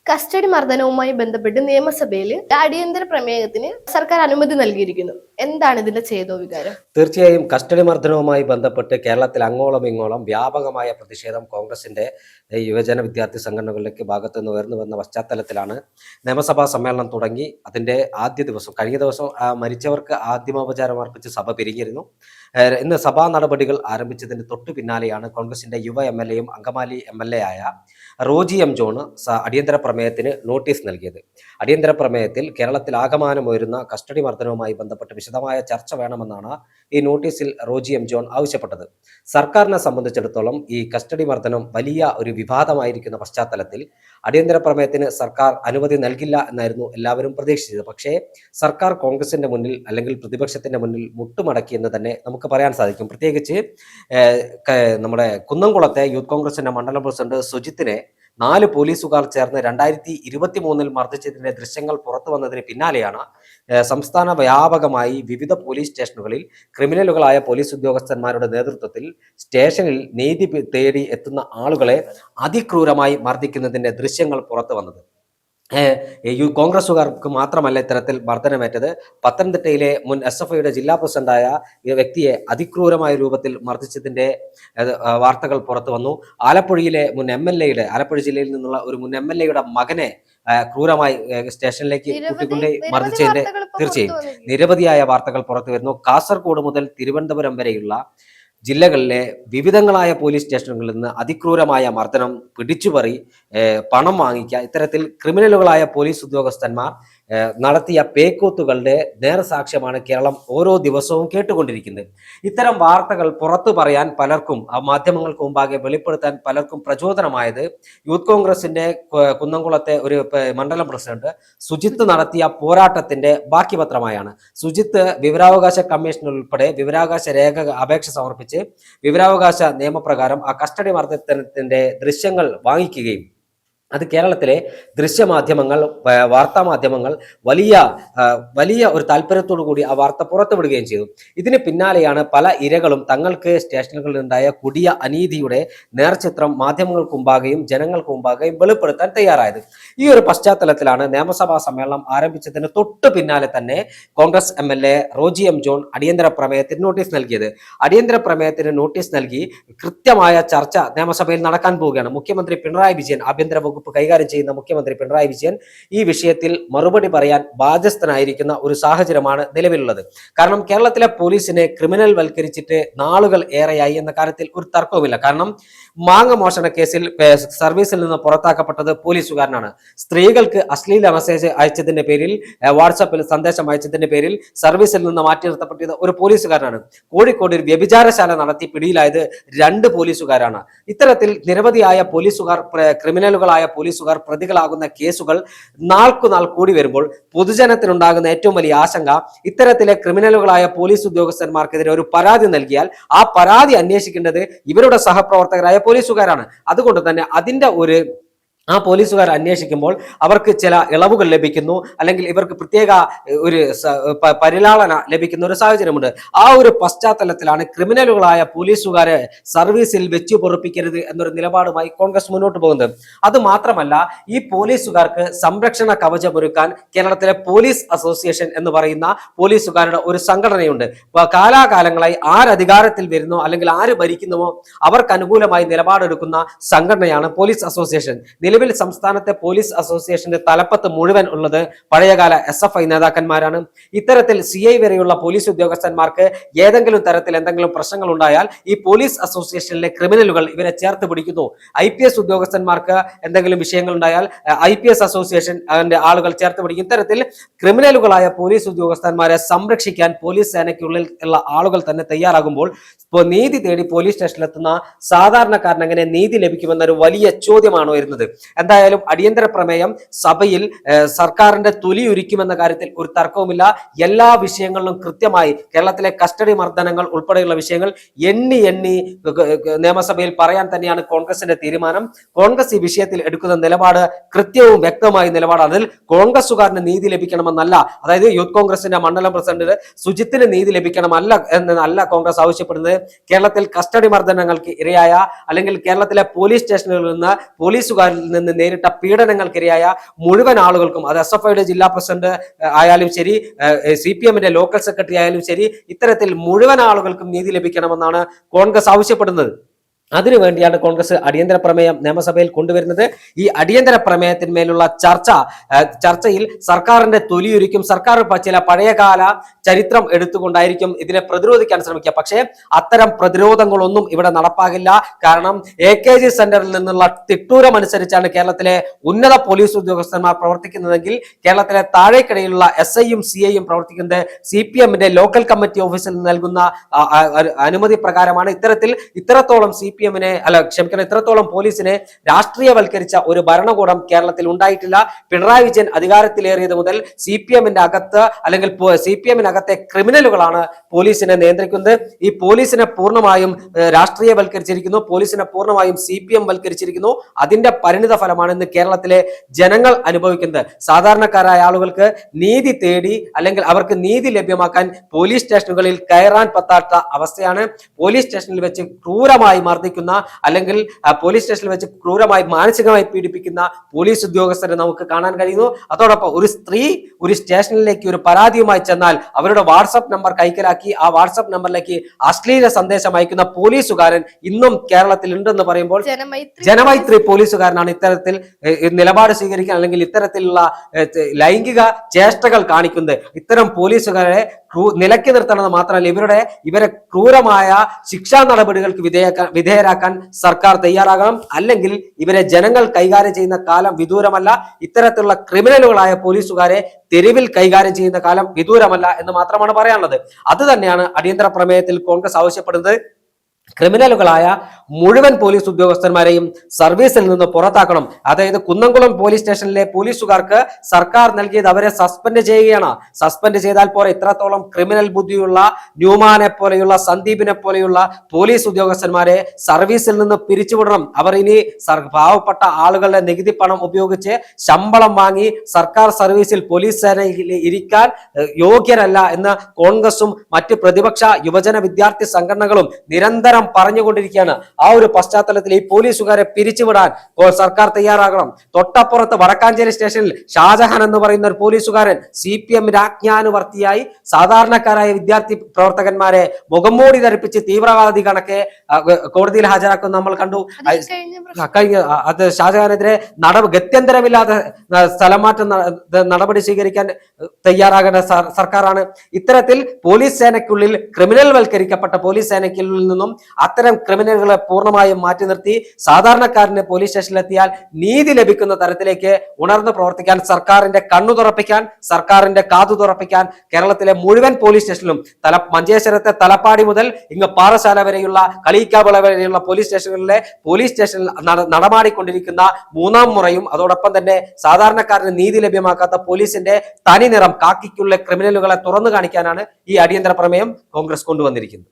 Custody മർദ്ദനവുമായി ബന്ധപ്പെട്ട് നിയമസഭയിൽ അടിയന്തര പ്രമേയത്തിന് സർക്കാർ അനുമതി നൽകിയിരിക്കുന്നു. എന്താണ് ഇതിന്റെ ചേതോ വികാരം? തീർച്ചയായും കസ്റ്റഡി മർദ്ദനവുമായി ബന്ധപ്പെട്ട് കേരളത്തിൽ അങ്ങോളം ഇങ്ങോളം വ്യാപകമായ പ്രതിഷേധം കോൺഗ്രസിന്റെ യുവജന വിദ്യാർത്ഥി സംഘടനകളിലേക്ക് ഭാഗത്ത് നിന്ന് ഉയർന്നു വന്ന പശ്ചാത്തലത്തിലാണ് നിയമസഭാ സമ്മേളനം തുടങ്ങി. അതിന്റെ ആദ്യ ദിവസം കഴിഞ്ഞ ദിവസം മരിച്ചവർക്ക് ആദ്യമോപചാരം അർപ്പിച്ച് സഭ പിരിഞ്ഞിരുന്നു. ഇന്ന് സഭാ നടപടികൾ ആരംഭിച്ചതിന് തൊട്ടു പിന്നാലെയാണ് കോൺഗ്രസിന്റെ യുവ MLA യും അങ്കമാലി MLA ആയ റോജി എം ജോൺ അടിയന്തര പ്രമേയത്തിന് നോട്ടീസ് നൽകിയത്. അടിയന്തര പ്രമേയത്തിൽ കേരളത്തിൽ ആകമാനമുയരുന്ന കസ്റ്റഡി മർദ്ദനവുമായി ബന്ധപ്പെട്ട് വിശദമായ ചർച്ച വേണമെന്നാണ് ഈ നോട്ടീസിൽ റോജി എം ജോൺ ആവശ്യപ്പെട്ടത്. സർക്കാരിനെ സംബന്ധിച്ചിടത്തോളം ഈ കസ്റ്റഡി മർദ്ദനം വലിയ ഒരു വിവാദമായിരിക്കുന്ന പശ്ചാത്തലത്തിൽ അടിയന്തര പ്രമേയത്തിന് സർക്കാർ അനുമതി നൽകില്ല എന്നായിരുന്നു എല്ലാവരും പ്രതീക്ഷിച്ചത്. പക്ഷേ സർക്കാർ കോൺഗ്രസിന്റെ മുന്നിൽ അല്ലെങ്കിൽ പ്രതിപക്ഷത്തിന്റെ മുന്നിൽ മുട്ടുമടക്കി എന്ന് തന്നെ നമുക്ക് പറയാൻ സാധിക്കും. പ്രത്യേകിച്ച് നമ്മുടെ കുന്നംകുളത്തെ യൂത്ത് കോൺഗ്രസിന്റെ മണ്ഡലം പ്രസിഡന്റ് സുജിത്തിനെ 4 പോലീസുകാർ ചേർന്ന് 2023 മർദ്ദിച്ചതിന്റെ ദൃശ്യങ്ങൾ പുറത്തു വന്നതിന് പിന്നാലെയാണ് സംസ്ഥാന വ്യാപകമായി വിവിധ പോലീസ് സ്റ്റേഷനുകളിൽ ക്രിമിനലുകളായ പോലീസ് ഉദ്യോഗസ്ഥന്മാരുടെ നേതൃത്വത്തിൽ സ്റ്റേഷനിൽ നീതി തേടി എത്തുന്ന ആളുകളെ അതിക്രൂരമായി മർദ്ദിക്കുന്നതിന്റെ ദൃശ്യങ്ങൾ പുറത്തു വന്നത്. കോൺഗ്രസുകാർക്ക് മാത്രമല്ല ഇത്തരത്തിൽ മർദ്ദനമേറ്റത്. പത്തനംതിട്ടയിലെ മുൻ SFIയുടെ ജില്ലാ പ്രസിഡന്റായ വ്യക്തിയെ അതിക്രൂരമായ രൂപത്തിൽ മർദ്ദിച്ചതിന്റെ വാർത്തകൾ പുറത്തു വന്നു. ആലപ്പുഴയിലെ മുൻ MLAയുടെ ആലപ്പുഴ ജില്ലയിൽ നിന്നുള്ള ഒരു മുൻ MLAയുടെ മകനെ ക്രൂരമായി സ്റ്റേഷനിലേക്ക് കൂട്ടിക്കൊണ്ട് മർദ്ദിച്ചതിന്റെ തീർച്ചയായും നിരവധിയായ വാർത്തകൾ പുറത്തു വരുന്നു. കാസർഗോഡ് മുതൽ തിരുവനന്തപുരം വരെയുള്ള ജില്ലകളിലെ വിവിധങ്ങളായ പോലീസ് സ്റ്റേഷനുകളിൽ നിന്ന് അതിക്രൂരമായ മർദ്ദനം, പിടിച്ചുപറി, പണം വാങ്ങിക്കുക, ഇത്തരത്തിൽ ക്രിമിനലുകളായ പോലീസ് ഉദ്യോഗസ്ഥന്മാർ നടത്തിയ പേക്കൂത്തുകളുടെ നേർസാക്ഷ്യമാണ് കേരളം ഓരോ ദിവസവും കേട്ടുകൊണ്ടിരിക്കുന്നത്. ഇത്തരം വാർത്തകൾ പുറത്തു പറയാൻ പലർക്കും മാധ്യമങ്ങൾക്ക് മുമ്പാകെ വെളിപ്പെടുത്താൻ പലർക്കും പ്രചോദനമായത് യൂത്ത് കോൺഗ്രസിന്റെ കുന്നംകുളത്തെ ഒരു മണ്ഡലം പ്രസിഡന്റ് സുജിത്ത് നടത്തിയ പോരാട്ടത്തിന്റെ ബാക്കി പത്രമായാണ്. സുജിത്ത് വിവരാവകാശ കമ്മീഷൻ ഉൾപ്പെടെ വിവരാവകാശ രേഖ അപേക്ഷ സമർപ്പിച്ച് വിവരാവകാശ നിയമപ്രകാരം ആ കസ്റ്റഡി മർദ്ദനത്തിന്റെ ദൃശ്യങ്ങൾ വാങ്ങിക്കുകയും അത് കേരളത്തിലെ ദൃശ്യമാധ്യമങ്ങൾ, വാർത്താ മാധ്യമങ്ങൾ വലിയ ഒരു താല്പര്യത്തോടു കൂടി ആ വാർത്ത പുറത്തുവിടുകയും ചെയ്തു. ഇതിന് പിന്നാലെയാണ് പല ഇരകളും തങ്ങൾക്ക് സ്റ്റേഷനുകളിൽ ഉണ്ടായ കൊടിയ അനീതിയുടെ നേർചിത്രം മാധ്യമങ്ങൾക്ക് മുമ്പാകെയും ജനങ്ങൾക്ക് മുമ്പാകെയും വെളിപ്പെടുത്താൻ തയ്യാറായത്. ഈ ഒരു പശ്ചാത്തലത്തിലാണ് നിയമസഭാ സമ്മേളനം ആരംഭിച്ചതിന് തൊട്ടു പിന്നാലെ തന്നെ Congress MLA Roji M John അടിയന്തര പ്രമേയത്തിന് നോട്ടീസ് നൽകിയത്. അടിയന്തര പ്രമേയത്തിന് നോട്ടീസ് നൽകി കൃത്യമായ ചർച്ച നിയമസഭയിൽ നടക്കാൻ പോവുകയാണ്. മുഖ്യമന്ത്രി പിണറായി വിജയൻ, ആഭ്യന്തര വകുപ്പ് കൈകാര്യം ചെയ്യുന്ന മുഖ്യമന്ത്രി പിണറായി വിജയൻ ഈ വിഷയത്തിൽ മറുപടി പറയാൻ ബാധ്യസ്ഥനായിരിക്കുന്ന ഒരു സാഹചര്യമാണ് നിലവിലുള്ളത്. കാരണം കേരളത്തിലെ പോലീസിനെ ക്രിമിനൽ വൽക്കരിച്ചിട്ട് നാളുകൾ ഏറെയായി എന്ന കാര്യത്തിൽ ഒരു തർക്കവുമില്ല. കാരണം മാങ്ങ മോഷണ കേസിൽ സർവീസിൽ നിന്ന് പുറത്താക്കപ്പെട്ടത് പോലീസുകാരനാണ്. സ്ത്രീകൾക്ക് അശ്ലീല മെസ്സേജ് അയച്ചതിന്റെ പേരിൽ, വാട്സാപ്പിൽ സന്ദേശം അയച്ചതിന്റെ പേരിൽ സർവീസിൽ നിന്ന് മാറ്റി നിർത്തപ്പെട്ടത് ഒരു പോലീസുകാരനാണ്. കോഴിക്കോടിൽ വ്യഭിചാരശാല നടത്തി പിടിയിലായത് 2 പോലീസുകാരാണ്. ഇത്തരത്തിൽ നിരവധിയായ പോലീസുകാർ, ക്രിമിനലുകളായ പോലീസുകാർ പ്രതികളാകുന്ന കേസുകൾ നാൾക്കുനാൾ കൂടി വരുമ്പോൾ പൊതുജനത്തിനുണ്ടാകുന്ന ഏറ്റവും വലിയ ആശങ്ക ഇത്തരത്തിലെ ക്രിമിനലുകളായ പോലീസ് ഉദ്യോഗസ്ഥന്മാർക്കെതിരെ ഒരു പരാതി നൽകിയാൽ ആ പരാതി അന്വേഷിക്കേണ്ടത് ഇവരുടെ സഹപ്രവർത്തകരായ പോലീസുകാരാണ്. അതുകൊണ്ട് തന്നെ അതിന്റെ ആ പോലീസുകാർ അന്വേഷിക്കുമ്പോൾ അവർക്ക് ചില ഇളവുകൾ ലഭിക്കുന്നു, അല്ലെങ്കിൽ ഇവർക്ക് പ്രത്യേക ഒരു പരിലാളന ലഭിക്കുന്ന ഒരു സാഹചര്യമുണ്ട്. ആ ഒരു പശ്ചാത്തലത്തിലാണ് ക്രിമിനലുകളായ പോലീസുകാരെ സർവീസിൽ വെച്ചു പൊറുപ്പിക്കരുത് എന്നൊരു നിലപാടുമായി കോൺഗ്രസ് മുന്നോട്ട് പോകുന്നത്. അത് മാത്രമല്ല, ഈ പോലീസുകാർക്ക് സംരക്ഷണ കവചമൊരുക്കാൻ കേരളത്തിലെ പോലീസ് അസോസിയേഷൻ എന്ന് പറയുന്ന പോലീസുകാരുടെ ഒരു സംഘടനയുണ്ട്. കാലാകാലങ്ങളായി ആരധികാരത്തിൽ വരുന്നോ അല്ലെങ്കിൽ ആര് ഭരിക്കുന്നുവോ അവർക്ക് അനുകൂലമായി നിലപാടെടുക്കുന്ന സംഘടനയാണ് പോലീസ് അസോസിയേഷൻ. നിലവിൽ സംസ്ഥാനത്തെ പോലീസ് അസോസിയേഷന്റെ തലപ്പത്ത് മുഴുവൻ ഉള്ളത് പഴയകാല SFI നേതാക്കന്മാരാണ്. ഇത്തരത്തിൽ CI വരെയുള്ള പോലീസ് ഉദ്യോഗസ്ഥന്മാർക്ക് ഏതെങ്കിലും തരത്തിൽ എന്തെങ്കിലും പ്രശ്നങ്ങൾ ഉണ്ടായാൽ ഈ പോലീസ് അസോസിയേഷനിലെ ക്രിമിനലുകൾ ഇവരെ ചേർത്ത് പിടിക്കുന്നു. IPS ഉദ്യോഗസ്ഥന്മാർക്ക് എന്തെങ്കിലും വിഷയങ്ങൾ ഉണ്ടായാൽ IPS അസോസിയേഷൻ അതിന്റെ ആളുകൾ ചേർത്ത് പിടിക്കും. ഇത്തരത്തിൽ ക്രിമിനലുകളായ പോലീസ് ഉദ്യോഗസ്ഥന്മാരെ സംരക്ഷിക്കാൻ പോലീസ് സേനയ്ക്കുള്ളിൽ ഉള്ള ആളുകൾ തന്നെ തയ്യാറാകുമ്പോൾ നീതി തേടി പോലീസ് സ്റ്റേഷനിലെത്തുന്ന സാധാരണക്കാരന് എങ്ങനെ നീതി ലഭിക്കുമെന്നൊരു വലിയ ചോദ്യമാണ് വരുന്നത്. എന്തായാലും അടിയന്തര പ്രമേയം സഭയിൽ സർക്കാരിന്റെ തൊലി ഉരിക്കുമെന്ന കാര്യത്തിൽ ഒരു തർക്കവുമില്ല. എല്ലാ വിഷയങ്ങളിലും കൃത്യമായി കേരളത്തിലെ കസ്റ്റഡി മർദ്ദനങ്ങൾ ഉൾപ്പെടെയുള്ള വിഷയങ്ങൾ എണ്ണി നിയമസഭയിൽ പറയാൻ തന്നെയാണ് കോൺഗ്രസിന്റെ തീരുമാനം. കോൺഗ്രസ് ഈ വിഷയത്തിൽ എടുക്കുന്ന നിലപാട് കൃത്യവും വ്യക്തമായ നിലപാടാണ്. അതിൽ കോൺഗ്രസുകാരന് നീതി ലഭിക്കണമെന്നല്ല, അതായത് യൂത്ത് കോൺഗ്രസിന്റെ മണ്ഡലം പ്രസിഡന്റ് സുജിത്തിന് നീതി ലഭിക്കണമല്ല എന്നല്ല കോൺഗ്രസ് ആവശ്യപ്പെടുന്നത്. കേരളത്തിൽ കസ്റ്റഡി മർദ്ദനങ്ങൾക്ക് ഇരയായ അല്ലെങ്കിൽ കേരളത്തിലെ പോലീസ് സ്റ്റേഷനുകളിൽ നിന്ന് പോലീസുകാരിൽ നിന്ന് നേരിട്ട പീഡനങ്ങൾക്കിരയായ മുഴുവൻ ആളുകൾക്കും, അത് SFIയുടെ ജില്ലാ പ്രസിഡന്റ് ആയാലും ശരി, CPMന്റെ ലോക്കൽ സെക്രട്ടറി ആയാലും ശരി, ഇത്തരത്തിൽ മുഴുവൻ ആളുകൾക്കും നീതി ലഭിക്കണമെന്നാണ് കോൺഗ്രസ് ആവശ്യപ്പെടുന്നത്. അതിനുവേണ്ടിയാണ് കോൺഗ്രസ് അടിയന്തര പ്രമേയം നിയമസഭയിൽ കൊണ്ടുവരുന്നത്. ഈ അടിയന്തര പ്രമേയത്തിന്മേലുള്ള ചർച്ചയിൽ സർക്കാരിന്റെ തൊലിയൊരിക്കും, സർക്കാർ ചില പഴയകാല ചരിത്രം എടുത്തുകൊണ്ടായിരിക്കും ഇതിനെ പ്രതിരോധിക്കാൻ ശ്രമിക്കുക. പക്ഷേ അത്തരം പ്രതിരോധങ്ങളൊന്നും ഇവിടെ നടപ്പാകില്ല. കാരണം AKG സെന്ററിൽ നിന്നുള്ള തിട്ടൂരമനുസരിച്ചാണ് കേരളത്തിലെ ഉന്നത പോലീസ് ഉദ്യോഗസ്ഥന്മാർ പ്രവർത്തിക്കുന്നതെങ്കിൽ കേരളത്തിലെ താഴേക്കിടയിലുള്ള SIയും CIയും പ്രവർത്തിക്കുന്നത് CPMന്റെ ലോക്കൽ കമ്മിറ്റി ഓഫീസിൽ നൽകുന്ന അനുമതി പ്രകാരമാണ്. ഇത്രത്തോളം ഇത്രത്തോളം പോലീസിനെ രാഷ്ട്രീയവൽക്കരിച്ച ഒരു ഭരണകൂടം കേരളത്തിൽ ഉണ്ടായിട്ടില്ല. പിണറായി വിജയൻ അധികാരത്തിലേറിയത് മുതൽ CPMനകത്തെ ക്രിമിനലുകളാണ് പോലീസിനെ നിയന്ത്രിക്കുന്നത്. ഈ പോലീസിനെ പൂർണ്ണമായും രാഷ്ട്രീയവൽക്കരിച്ചിരിക്കുന്നു, പോലീസിനെ പൂർണ്ണമായും CPM വൽക്കരിച്ചിരിക്കുന്നു. അതിന്റെ പരിണിത ഫലമാണ് ഇന്ന് കേരളത്തിലെ ജനങ്ങൾ അനുഭവിക്കുന്നത്. സാധാരണക്കാരായ ആളുകൾക്ക് നീതി തേടി അല്ലെങ്കിൽ അവർക്ക് നീതി ലഭ്യമാക്കാൻ പോലീസ് സ്റ്റേഷനുകളിൽ കയറാൻ പറ്റാത്ത അവസ്ഥയാണ്. പോലീസ് സ്റ്റേഷനിൽ വെച്ച് ക്രൂരമായി മർദ്ദിക്കുന്ന അല്ലെങ്കിൽ പോലീസ് സ്റ്റേഷനിൽ വെച്ച് ക്രൂരമായി മാനസികമായി പീഡിപ്പിക്കുന്ന പോലീസ് ഉദ്യോഗസ്ഥരെ നമുക്ക് കാണാൻ കഴിയുന്നു. അതോടൊപ്പം ഒരു സ്ത്രീ ഒരു സ്റ്റേഷനിലേക്ക് ഒരു പരാതിയുമായി ചെന്നാൽ അവരുടെ വാട്സപ്പ് നമ്പർ കൈക്കലാക്കി ആ വാട്സപ്പ് നമ്പറിലേക്ക് അശ്ലീല സന്ദേശം അയക്കുന്ന പോലീസുകാരൻ ഇന്നും കേരളത്തിൽ ഉണ്ടെന്ന് പറയുമ്പോൾ ജനമൈത്രി പോലീസുകാരനാണ് ഇത്തരത്തിൽ നിലപാട് സ്വീകരിക്കാൻ അല്ലെങ്കിൽ ഇത്തരത്തിലുള്ള ലൈംഗിക ചേഷ്ടകൾ കാണിക്കുന്നത്. ഇത്തരം പോലീസുകാരെ നിലയ്ക്ക് നിർത്തണമെന്ന് മാത്രമല്ല ഇവരെ ക്രൂരമായ ശിക്ഷാ നടപടികൾക്ക് വിധേയരാക്കാൻ സർക്കാർ തയ്യാറാകണം. അല്ലെങ്കിൽ ഇവരെ ജനങ്ങൾ കൈകാര്യം ചെയ്യുന്ന കാലം വിദൂരമല്ല. ഇത്തരത്തിലുള്ള ക്രിമിനലുകളായ പോലീസുകാരെ തെരുവിൽ കൈകാര്യം ചെയ്യുന്ന കാലം വിദൂരമല്ല എന്ന് മാത്രമാണ് പറയാനുള്ളത്. അത് തന്നെയാണ് അടിയന്തര പ്രമേയത്തിൽ കോൺഗ്രസ് ആവശ്യപ്പെടുന്നത്. ക്രിമിനലുകളായ മുഴുവൻ പോലീസ് ഉദ്യോഗസ്ഥന്മാരെയും സർവീസിൽ നിന്ന് പുറത്താക്കണം. അതായത് കുന്നംകുളം പോലീസ് സ്റ്റേഷനിലെ പോലീസുകാർക്ക് സർക്കാർ നൽകിയത് അവരെ സസ്പെൻഡ് ചെയ്യുകയാണ്. സസ്പെൻഡ് ചെയ്താൽ പോരെ, ഇത്രത്തോളം ക്രിമിനൽ ബുദ്ധിയുള്ള ന്യൂമാനെ പോലെയുള്ള സന്ദീപിനെ പോലെയുള്ള പോലീസ് ഉദ്യോഗസ്ഥന്മാരെ സർവീസിൽ നിന്ന് പിരിച്ചുവിടണം. അവർ ഇനി പാവപ്പെട്ട ആളുകളുടെ നികുതി പണം ഉപയോഗിച്ച് ശമ്പളം വാങ്ങി സർക്കാർ സർവീസിൽ പോലീസ് സേനയിൽ ഇരിക്കാൻ യോഗ്യരല്ല എന്ന് കോൺഗ്രസും മറ്റ് പ്രതിപക്ഷ യുവജന വിദ്യാർത്ഥി സംഘടനകളും നിരന്തരം പറഞ്ഞുകൊണ്ടിരിക്കുകയാണ്. ആ ഒരു പശ്ചാത്തലത്തിൽ ഈ പോലീസുകാരെ പിരിച്ചുവിടാൻ സർക്കാർ തയ്യാറാകണം. തൊട്ടപ്പുറത്ത് വടക്കാഞ്ചേരി സ്റ്റേഷനിൽ ഷാജഹാൻ എന്ന് പറയുന്ന ഒരു പോലീസുകാരൻ CPMന്റെ ആജ്ഞാനുവർത്തിയായി സാധാരണക്കാരായ വിദ്യാർത്ഥി പ്രവർത്തകന്മാരെ മുഖംമൂടി ധരിപ്പിച്ച് തീവ്രവാദി കണക്കെ കോടതിയിൽ ഹാജരാക്കുന്ന നമ്മൾ കണ്ടു. അത് ഷാജഹാനെതിരെ ഗത്യന്തരമില്ലാതെ സ്ഥലമാറ്റ നടപടി സ്വീകരിക്കാൻ തയ്യാറാകേണ്ട സർക്കാരാണ്. ഇത്തരത്തിൽ പോലീസ് സേനയ്ക്കുള്ളിൽ ക്രിമിനൽ വൽക്കരിക്കപ്പെട്ട പോലീസ് സേനയ്ക്കുള്ളിൽ നിന്നും അത്തരം ക്രിമിനലുകളെ പൂർണ്ണമായും മാറ്റി നിർത്തി സാധാരണക്കാരന് പോലീസ് സ്റ്റേഷനിലെത്തിയാൽ നീതി ലഭിക്കുന്ന തരത്തിലേക്ക് ഉണർന്നു പ്രവർത്തിക്കാൻ, സർക്കാരിന്റെ കണ്ണു തുറപ്പിക്കാൻ, സർക്കാരിന്റെ കാതു തുറപ്പിക്കാൻ കേരളത്തിലെ മുഴുവൻ പോലീസ് സ്റ്റേഷനിലും മഞ്ചേശ്വരത്തെ തലപ്പാടി മുതൽ ഇങ്ങ് പാറശാല വരെയുള്ള കളിയിക്കാവിള വരെയുള്ള പോലീസ് സ്റ്റേഷനിൽ നടമാടിക്കൊണ്ടിരിക്കുന്ന മൂന്നാം മുറയും അതോടൊപ്പം തന്നെ സാധാരണക്കാരന് നീതി ലഭ്യമാക്കാത്ത പോലീസിന്റെ തനി നിറം കാക്കിക്കുള്ള ക്രിമിനലുകളെ തുറന്നു കാണിക്കാനാണ് ഈ അടിയന്തര പ്രമേയം കോൺഗ്രസ് കൊണ്ടുവന്നിരിക്കുന്നത്.